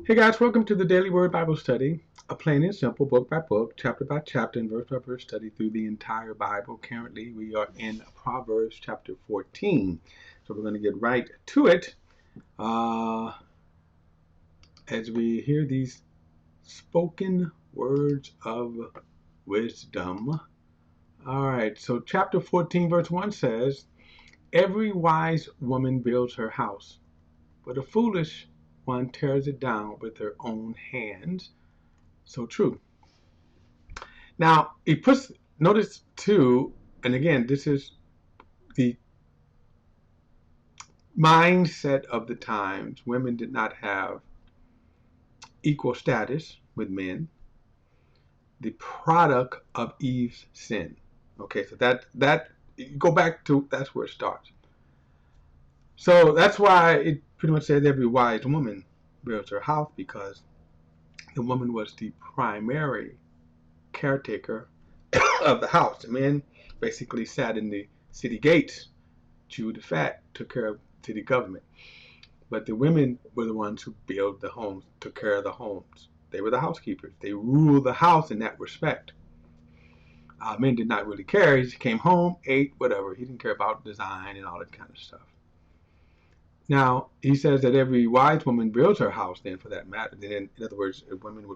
Hey guys, welcome to the Daily Word Bible Study, a plain and simple book by book, chapter by chapter, and verse by verse study through the entire Bible. Currently, we are in Proverbs chapter 14. So we're going to get right to it as we hear these spoken words of wisdom. All right, so chapter 14, verse 1 says, "Every wise woman builds her house, but a foolish one tears it down with her own hands." So true. Now, he puts, notice too, and again, this is the mindset of the times. Women did not have equal status with men, the product of Eve's sin. Okay, so that you go back to, that's where it starts. So that's why it pretty much says every wise woman builds her house, because the woman was the primary caretaker of the house. The men basically sat in the city gates, chewed the fat, took care of city government. But the women were the ones who built the homes, took care of the homes. They were the housekeepers. They ruled the house in that respect. Men did not really care. He just came home, ate, whatever. He didn't care about design and all that kind of stuff. Now, he says that every wise woman builds her house, then, for that matter. Then, in other words, a woman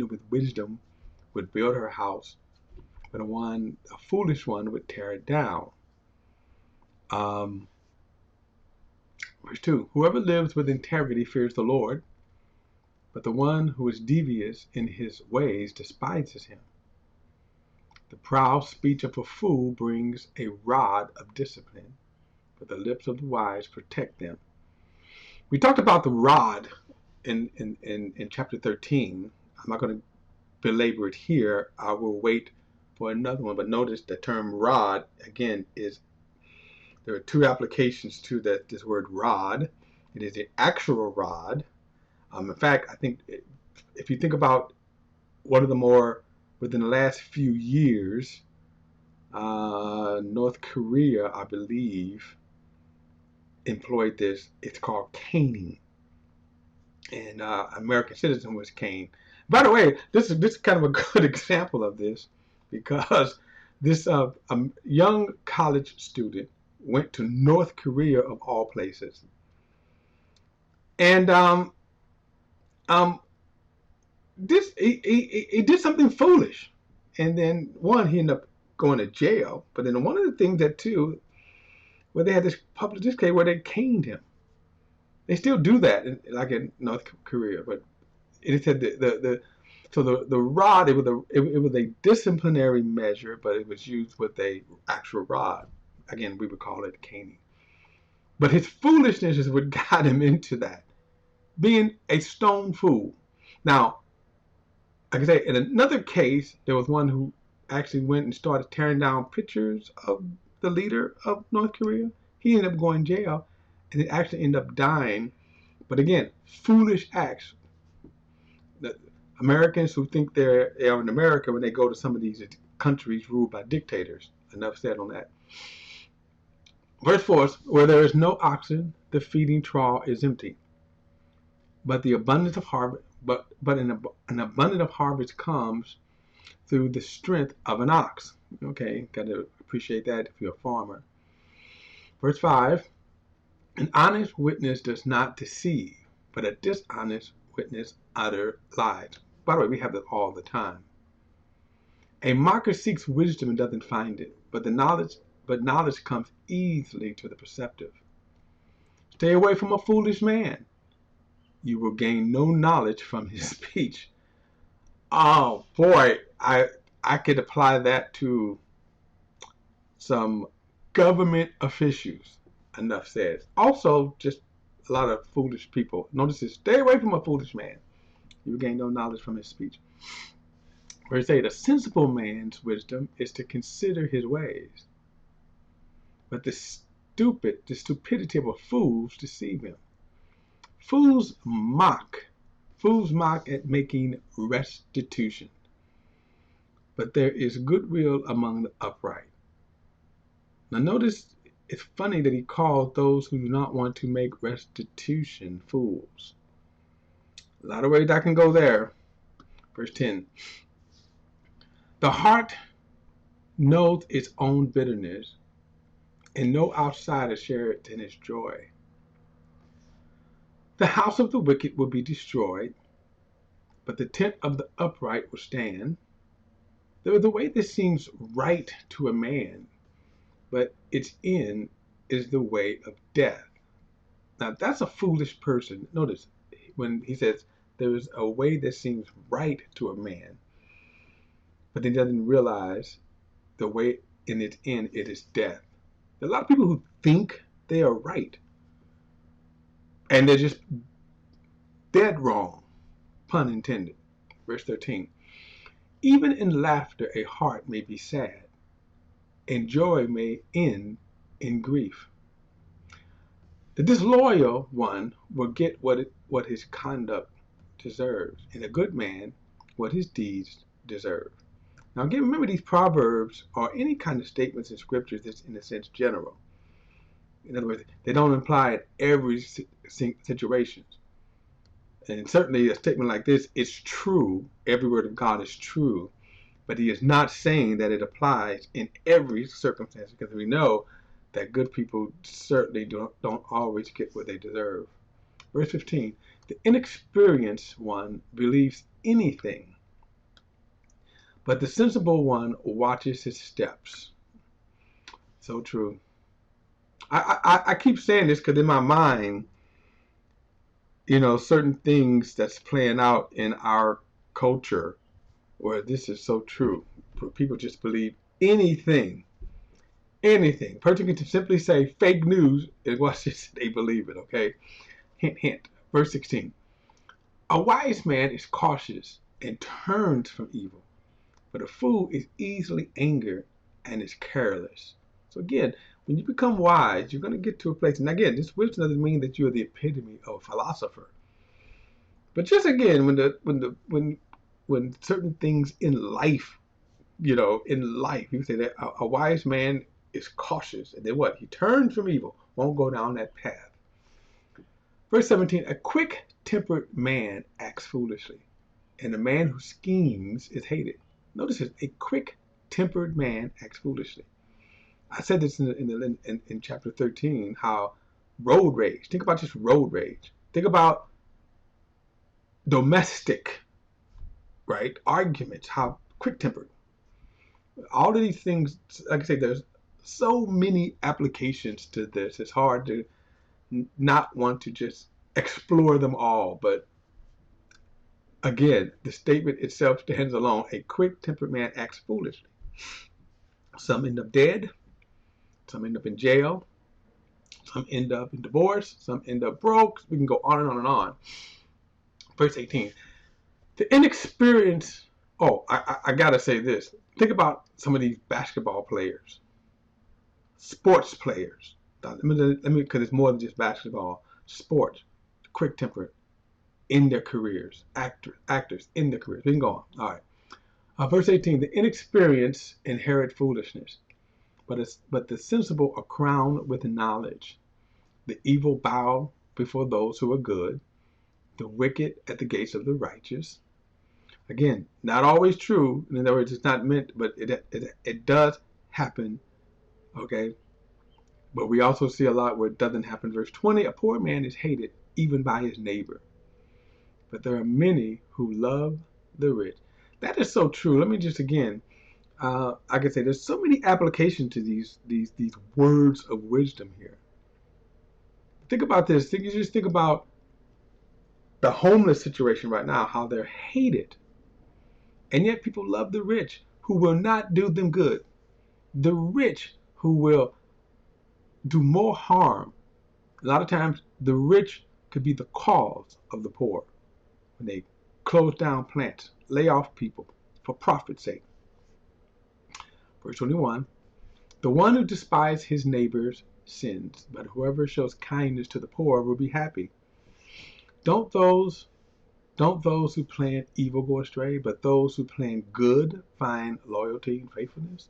with wisdom would build her house, but a foolish one would tear it down. Verse 2, "Whoever lives with integrity fears the Lord, but the one who is devious in his ways despises him. The proud speech of a fool brings a rod of discipline, but the lips of the wise protect them." We talked about the rod in chapter 13. I'm not going to belabor it here. I will wait for another one. But notice the term rod, again, there are two applications to this word rod. It is the actual rod. In fact, I think if you think about one of the more, within the last few years, North Korea, I believe, employed this. It's called caning, and American citizen was caned. By the way, this is kind of a good example of this, because this young college student went to North Korea, of all places, and um, he did something foolish, and then he ended up going to jail. But then one of the things that too, where they had this public display where they caned him. They still do that, like in North Korea. But it said the rod, it was a disciplinary measure, but it was used with a actual rod. Again, we would call it caning. But his foolishness is what got him into that, being a stone fool. Now, like I say, in another case, there was one who actually went and started tearing down pictures of the leader of North Korea. He ended up going to jail, and it actually ended up dying. But again, foolish acts. The Americans who think they are in America, when they go to some of these countries ruled by dictators. Enough said on that. Verse 4, "Where there is no oxen, the feeding trough is empty. But the abundance of harvest, but an abundance of harvest comes through the strength of an ox." Okay, got to appreciate that if you're a farmer. Verse 5, "An honest witness does not deceive, but a dishonest witness utter lies." By the way, we have that all the time. "A mocker seeks wisdom and doesn't find it, but knowledge comes easily to the perceptive. Stay away from a foolish man. You will gain no knowledge from his speech." Oh boy, I could apply that to some government officials. Enough said. Also, just a lot of foolish people. Notice this: stay away from a foolish man. You will gain no knowledge from his speech. Verse 8, "A sensible man's wisdom is to consider his ways, but the stupidity of a fool deceive him." Fools mock. Fools mock at making restitution, but there is goodwill among the upright. Now notice, it's funny that he called those who do not want to make restitution fools. A lot of ways I can go there. Verse 10. The heart knows its own bitterness, and no outsider shares in its joy. The house of the wicked will be destroyed, but the tent of the upright will stand. The way this seems right to a man, but its end is the way of death. Now, that's a foolish person. Notice when he says there is a way that seems right to a man, but he doesn't realize the way in its end it is death. There are a lot of people who think they are right, and they're just dead wrong, pun intended. Verse 13. Even in laughter a heart may be sad, and joy may end in grief. The disloyal one will get what his conduct deserves, and a good man what his deeds deserve. Now again, remember these proverbs or any kind of statements in scripture that's in a sense general. In other words, they don't apply in every situation. And certainly a statement like this is true. Every word of God is true. But he is not saying that it applies in every circumstance, because we know that good people certainly don't always get what they deserve. Verse 15, the inexperienced one believes anything, but the sensible one watches his steps. So true. I keep saying this because in my mind, certain things that's playing out in our culture where this is so true. People just believe anything. Anything. Person can simply say fake news and watch this, they believe it, okay? Hint, hint. Verse 16. A wise man is cautious and turns from evil, but a fool is easily angered and is careless. So again, when you become wise, you're going to get to a place. And again, this wisdom doesn't mean that you're the epitome of a philosopher. But just again, when certain things in life, you say that a wise man is cautious, and then what? He turns from evil, won't go down that path. Verse 17, a quick-tempered man acts foolishly, and a man who schemes is hated. Notice this, a quick-tempered man acts foolishly. I said this in chapter 13, how road rage, think about just road rage. Think about domestic, right, arguments, how quick-tempered. All of these things, like I say, there's so many applications to this. It's hard to not want to just explore them all. But again, the statement itself stands alone. A quick-tempered man acts foolishly. Some end up dead. Some end up in jail. Some end up in divorce. Some end up broke. We can go on and on and on. Verse 18. The inexperienced. Oh, I gotta say this. Think about some of these basketball players, sports players. Let me, because it's more than just basketball. Sports, quick-tempered in their careers, actors in their careers. We can go on. All right. Verse 18: the inexperienced inherit foolishness, but the sensible are crowned with knowledge. The evil bow before those who are good, the wicked at the gates of the righteous. Again, not always true. In other words, it's not meant, but it does happen. Okay. But we also see a lot where it doesn't happen. Verse 20, a poor man is hated even by his neighbor, but there are many who love the rich. That is so true. Let me just again, I can say there's so many applications to these words of wisdom here. Think about this. Just think about the homeless situation right now, how they're hated. And yet people love the rich who will not do them good. The rich who will do more harm. A lot of times the rich could be the cause of the poor when they close down plants, lay off people for profit's sake. Verse 21, the one who despises his neighbor's sins, but whoever shows kindness to the poor will be happy. Don't those who plan evil go astray, but those who plan good find loyalty and faithfulness?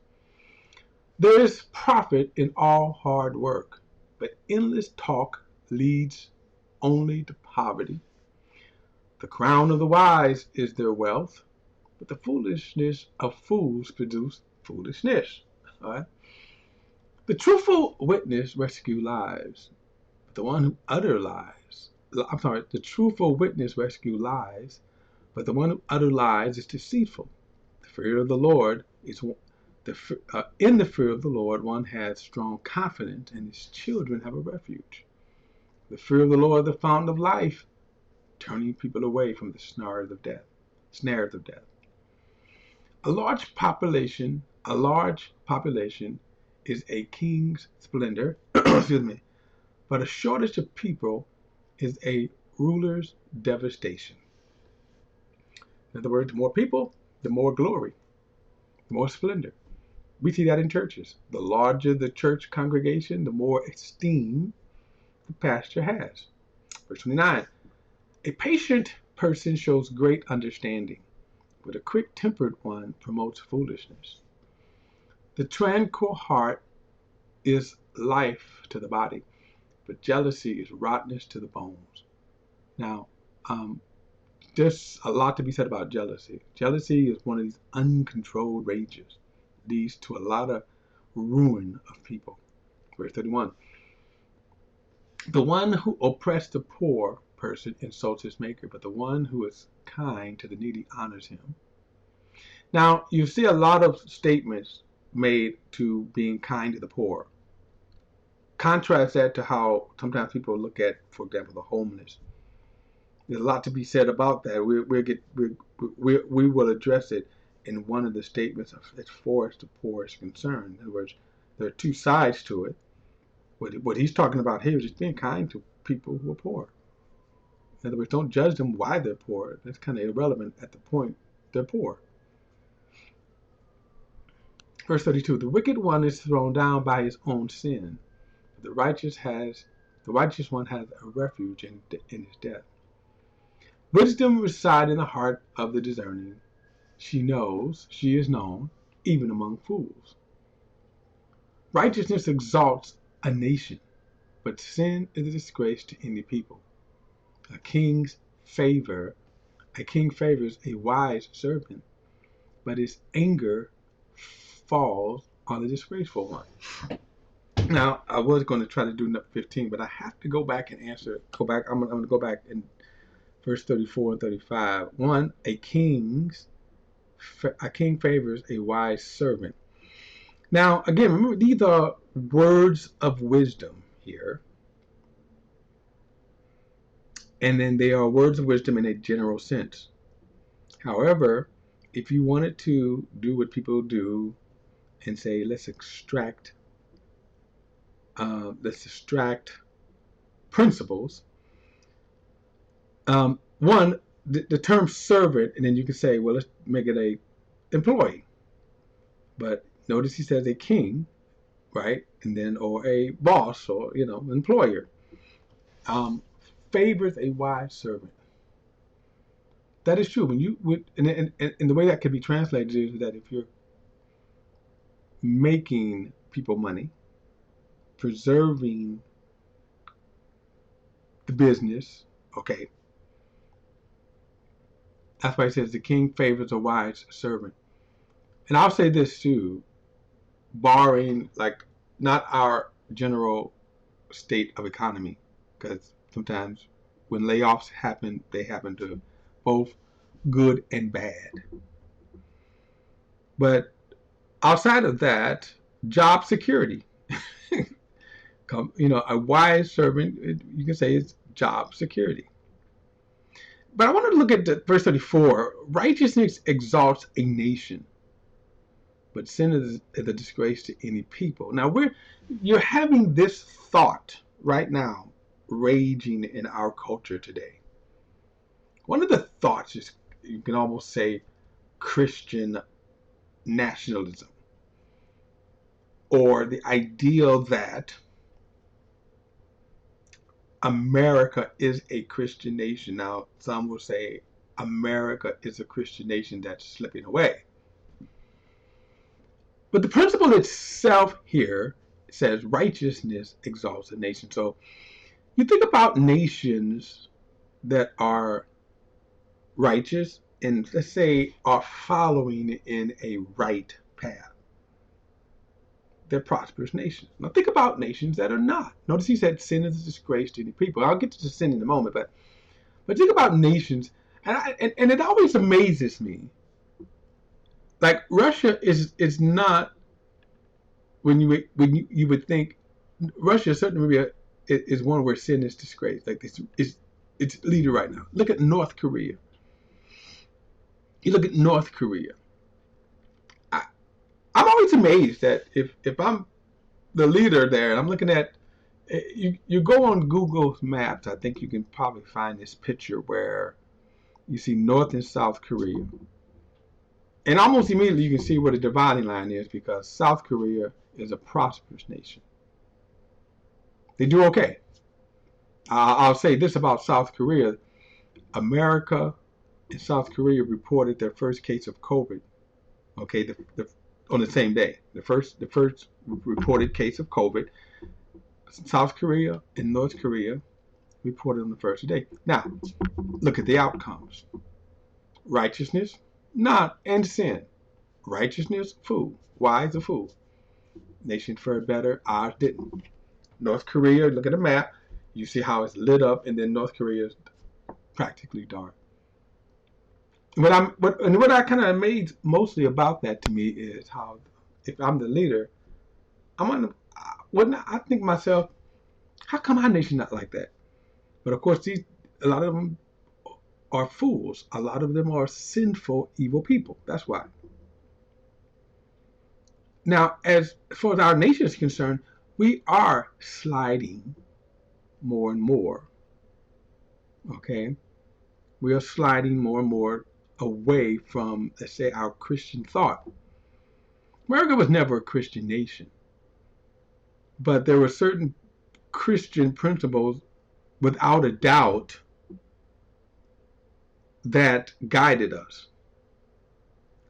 There is profit in all hard work, but endless talk leads only to poverty. The crown of the wise is their wealth, but the foolishness of fools produce foolishness. All right? The truthful witness rescue lives, but the one who utter lies, the truthful witness rescue lies, but the one who utter lies is deceitful. The fear of the Lord is in the fear of the Lord one has strong confidence, and his children have a refuge. The fear of the Lord, the fountain of life, turning people away from the snares of death. A large population is a king's splendor, excuse me, but a shortage of people is a ruler's devastation. In other words, the more people, the more glory, the more splendor. We see that in churches. The larger the church congregation, the more esteem the pastor has. Verse 29, a patient person shows great understanding, but a quick-tempered one promotes foolishness. The tranquil heart is life to the body, but jealousy is rottenness to the bones. Now, there's a lot to be said about jealousy. Jealousy is one of these uncontrolled rages. It leads to a lot of ruin of people. Verse 31. The one who oppresses the poor person insults his maker, but the one who is kind to the needy honors him. Now, you see a lot of statements made to being kind to the poor. Contrast that to how sometimes people look at, for example, the homeless. There's a lot to be said about that. We will address it in one of the statements as far as the poor is concerned. In other words, there are two sides to it. What he's talking about here is just being kind to people who are poor. In other words, don't judge them why they're poor. That's kind of irrelevant at the point they're poor. Verse 32, the wicked one is thrown down by his own sin. But the righteous one has a refuge in his death. Wisdom resides in the heart of the discerning. She is known, even among fools. Righteousness exalts a nation, but sin is a disgrace to any people. A king favors a wise servant, but his anger falls on the disgraceful one. Now, I was going to try to do number 15, but I have to go back and answer. I'm going to go back in verse 34 and 35. One, a king favors a wise servant. Now, again, remember, these are words of wisdom here. And then they are words of wisdom in a general sense. However, if you wanted to do what people do and say, let's extract principles. One, the term servant, and then you can say, well, let's make it a employee. But notice he says a king, right? And then, or a boss, or, employer. Favors a wise servant. That is true. And the way that could be translated is that if you're making people money, preserving the business, okay. That's why it says the king favors a wise servant. And I'll say this too, barring not our general state of economy, because sometimes when layoffs happen, they happen to both good and bad. But outside of that, job security. A wise servant, you can say, is job security. But I want to look at verse 34. Righteousness exalts a nation, but sin is a disgrace to any people. Now, you're having this thought right now raging in our culture today. One of the thoughts is, you can almost say, Christian nationalism, or the ideal that America is a Christian nation. Now, some will say America is a Christian nation that's slipping away. But the principle itself here says righteousness exalts a nation. So you think about nations that are righteous and, let's say, are following in a right path. They're prosperous nations. Now think about nations that are not. Notice he said sin is a disgrace to any people. I'll get to the sin in a moment, but think about nations, and it always amazes me. Like Russia is not, when you would think Russia certainly is one where sin is disgrace. Like it's leader right now. Look at North Korea. You look at North Korea. I, I'm always amazed that if I'm the leader there and I'm looking at, you go on Google Maps, I think you can probably find this picture where you see North and South Korea. And almost immediately you can see where the dividing line is, because South Korea is a prosperous nation. They do okay. I'll say this about South Korea. America and South Korea reported their first case of COVID. Okay, on the same day. The first reported case of COVID. South Korea and North Korea reported on the first day. Now, look at the outcomes. Righteousness, not, and sin. Righteousness, food. Wise, a fool. Nation fared better, ours didn't. North Korea, look at the map. You see how it's lit up, and then North Korea is practically dark. What I kind of amazed mostly about that to me is how, if I'm the leader, I think to myself, how come our nation not like that? But of course, a lot of them are fools. A lot of them are sinful, evil people. That's why. Now, as far as our nation is concerned, we are sliding more and more. Okay? We are sliding more and more away from, let's say, our Christian thought. America was never a Christian nation, but there were certain Christian principles, without a doubt, that guided us.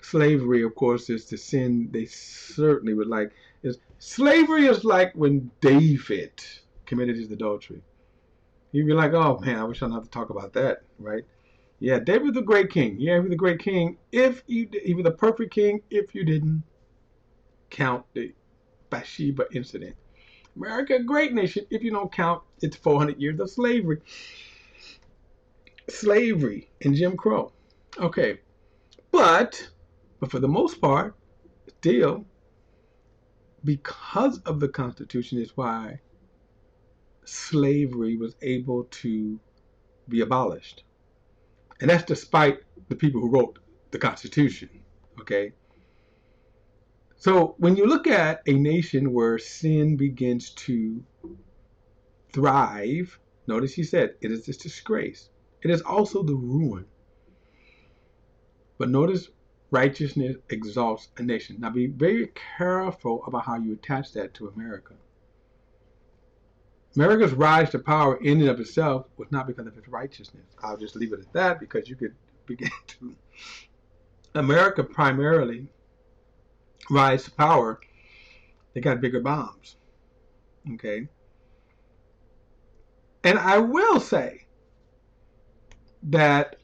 Slavery, of course, is the sin they certainly would like. Slavery is like when David committed his adultery. You'd be like, oh man, I wish I didn't have to talk about that, right? Yeah, David was a great king. Yeah, he was a great king. He was a perfect king if you didn't count the Bathsheba incident. America, a great nation if you don't count its 400 years of slavery. Slavery and Jim Crow. Okay, but for the most part, still, because of the Constitution is why slavery was able to be abolished. And that's despite the people who wrote the Constitution. Okay? So when you look at a nation where sin begins to thrive, notice he said it is this disgrace. It is also the ruin. But notice righteousness exalts a nation. Now be very careful about how you attach that to America. America's rise to power in and of itself was not because of its righteousness. I'll just leave it at that, because you could begin to. America primarily rise to power. They got bigger bombs. Okay? And I will say that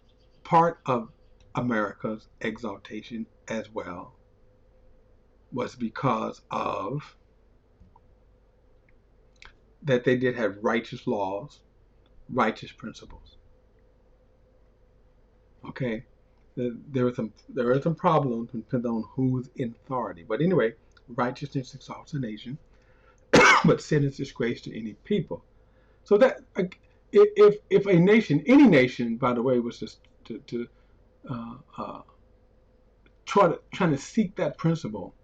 part of America's exaltation as well was because of that they did have righteous laws, righteous principles. Okay? There are some problems depending on who's in authority. But anyway, righteousness exalts a nation, but sin is disgrace to any people. So that if a nation, any nation, by the way, was just trying to seek that principle,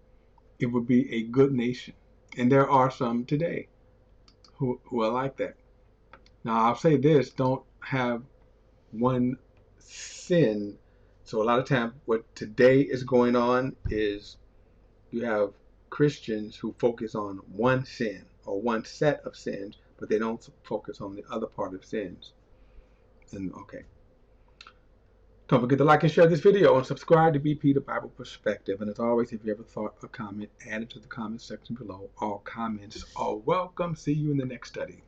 it would be a good nation. And there are some today who are like that. Now I'll say this: don't have one sin. So a lot of times what today is going on is you have Christians who focus on one sin or one set of sins, but they don't focus on the other part of sins. And okay. Don't forget to like and share this video and subscribe to BP The Bible Perspective. And as always, if you ever thought a comment, add it to the comment section below. All comments are welcome. See you in the next study.